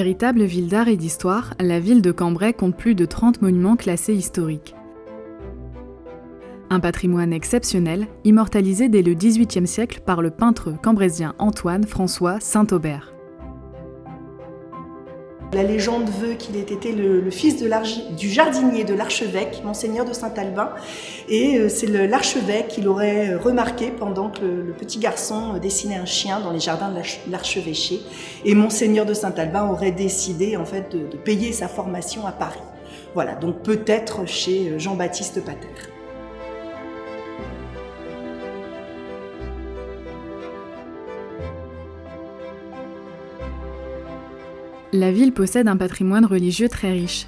Véritable ville d'art et d'histoire, la ville de Cambrai compte plus de 30 monuments classés historiques. Un patrimoine exceptionnel, immortalisé dès le XVIIIe siècle par le peintre cambraisien Antoine-François Saint-Aubert. La légende veut qu'il ait été le fils du jardinier de l'archevêque, Monseigneur de Saint-Albin. Et c'est l'archevêque qui l'aurait remarqué pendant que le petit garçon dessinait un chien dans les jardins de l'archevêché. Et Monseigneur de Saint-Albin aurait décidé en fait, de payer sa formation à Paris. Voilà, donc peut-être chez Jean-Baptiste Pater. La ville possède un patrimoine religieux très riche.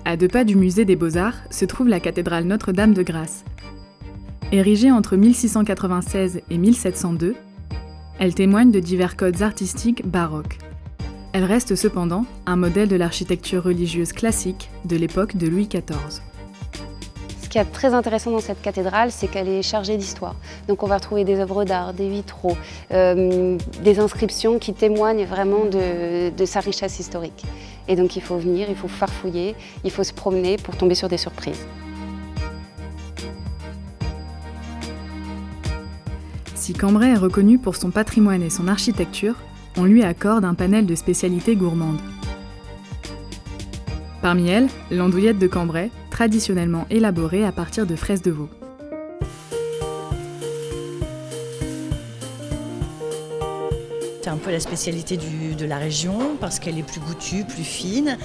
À 2 pas du musée des Beaux-Arts se trouve la cathédrale Notre-Dame de Grâce. Érigée entre 1696 et 1702, elle témoigne de divers codes artistiques baroques. Elle reste cependant un modèle de l'architecture religieuse classique de l'époque de Louis XIV. Ce qui est très intéressant dans cette cathédrale, c'est qu'elle est chargée d'histoire. Donc on va retrouver des œuvres d'art, des vitraux, des inscriptions qui témoignent vraiment de sa richesse historique. Et donc il faut venir, il faut farfouiller, il faut se promener pour tomber sur des surprises. Si Cambrai est reconnu pour son patrimoine et son architecture, on lui accorde un panel de spécialités gourmandes. Parmi elles, l'andouillette de Cambrai, traditionnellement élaborée à partir de fraises de veau. C'est un peu la spécialité de la région parce qu'elle est plus goûtue, plus fine.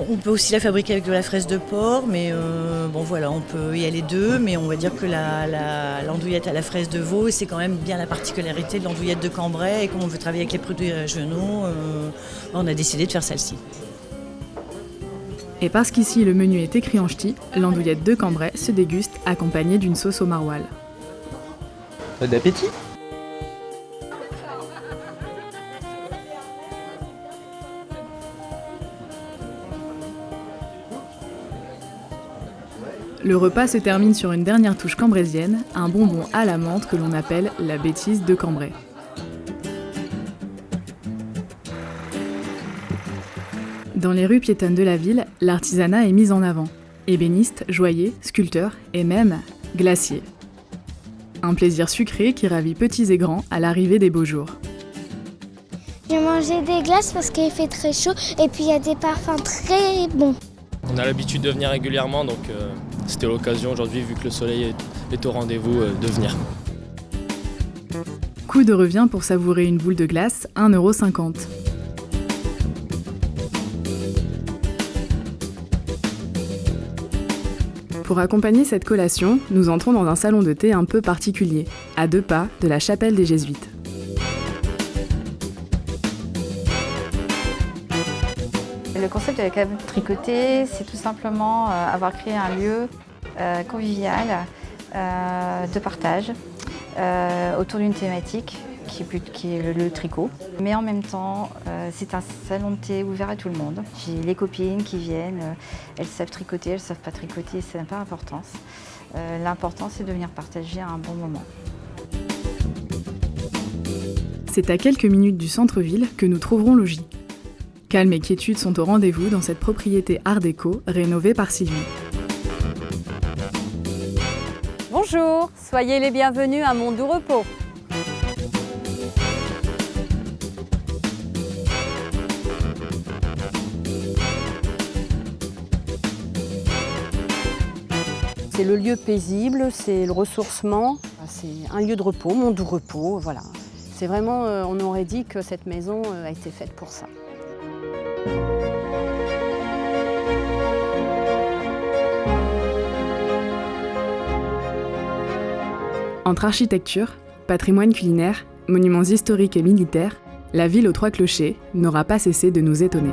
On peut aussi la fabriquer avec de la fraise de porc, mais bon voilà, on peut y aller deux, mais on va dire que l'andouillette à la fraise de veau, c'est quand même bien la particularité de l'andouillette de Cambrai, et comme on veut travailler avec les produits régionaux, on a décidé de faire celle-ci. Et parce qu'ici le menu est écrit en ch'ti, l'andouillette de Cambrai se déguste accompagnée d'une sauce au maroilles. Bon appétit! Le repas se termine sur une dernière touche cambraisienne, un bonbon à la menthe que l'on appelle la bêtise de Cambrai. Dans les rues piétonnes de la ville, l'artisanat est mis en avant. Ébénistes, joailliers, sculpteurs et même glaciers. Un plaisir sucré qui ravit petits et grands à l'arrivée des beaux jours. J'ai mangé des glaces parce qu'il fait très chaud et puis il y a des parfums très bons. On a l'habitude de venir régulièrement, donc c'était l'occasion aujourd'hui, vu que le soleil est au rendez-vous, de venir. Coût de revient pour savourer une boule de glace, 1,50 €. Pour accompagner cette collation, nous entrons dans un salon de thé un peu particulier, à 2 pas de la chapelle des Jésuites. Le concept de la cabane tricotée, c'est tout simplement avoir créé un lieu convivial de partage autour d'une thématique qui est le tricot. Mais en même temps, c'est un salon de thé ouvert à tout le monde. J'ai les copines qui viennent, elles savent tricoter, elles ne savent pas tricoter, ça n'a pas d'importance. L'important, c'est de venir partager un bon moment. C'est à quelques minutes du centre-ville que nous trouverons logis. Calme et quiétude sont au rendez-vous dans cette propriété art déco rénovée par Sylvie. Bonjour, soyez les bienvenus à mon doux repos. C'est le lieu paisible, c'est le ressourcement, c'est un lieu de repos, mon doux repos, voilà. C'est vraiment, on aurait dit que cette maison a été faite pour ça. Entre architecture, patrimoine culinaire, monuments historiques et militaires, la ville aux 3 clochers n'aura pas cessé de nous étonner.